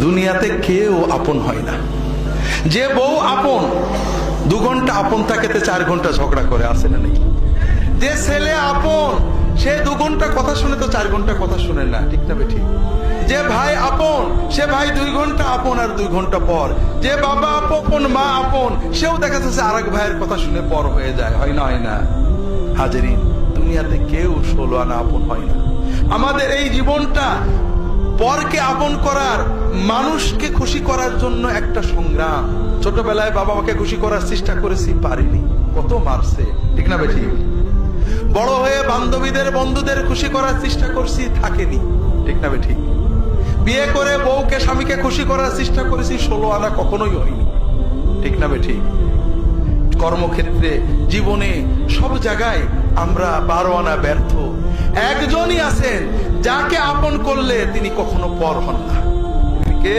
দুনিয়াতে কেউ আপন হয় না। যে বউ আপন 2 ঘন্টা আপন থাকেতে 4 ঘন্টা ঝগড়া করে, আসে না নাকি? যে ছেলে আপন সে 2 ঘন্টা কথা শুনে তো 4 ঘন্টা কথা শুনে না, ঠিক না বেঠিক? যে ভাই আপন সে ভাই 2 ঘন্টা আপন আর 2 ঘন্টা পর। যে বাবা আপন মা আপন সেও দেখা যাচ্ছে আরেক ভাইয়ের কথা শুনে পর হয়ে যায়, হয় না? হয় না হাজেরিন, দুনিয়াতে কেউ 16 আনা আপন হয় না। আমাদের এই জীবনটা পরকে আপন করার, মানুষকে খুশি করার জন্য একটা সংগ্রাম। ছোটবেলায় বাবা মাকে খুশি করার চেষ্টা করেছি, পারিনি, কত মারছে, ঠিক না বেঠিক? বড় হয়ে বান্ধবীদের বন্ধুদের খুশি করার চেষ্টা করছি, থাকেনি, ঠিক না বেঠিক? বিয়ে করে বউকে স্বামীকে খুশি করার চেষ্টা করেছি, 16 আনা কখনোই হয়নি, ঠিক না বেঠিক? কর্মক্ষেত্রে, জীবনে, সব জায়গায় আমরা 12 আনা ব্যর্থ। একজনই আছেন যাকে আপন করলে তিনি কখনো পর হন না। কে?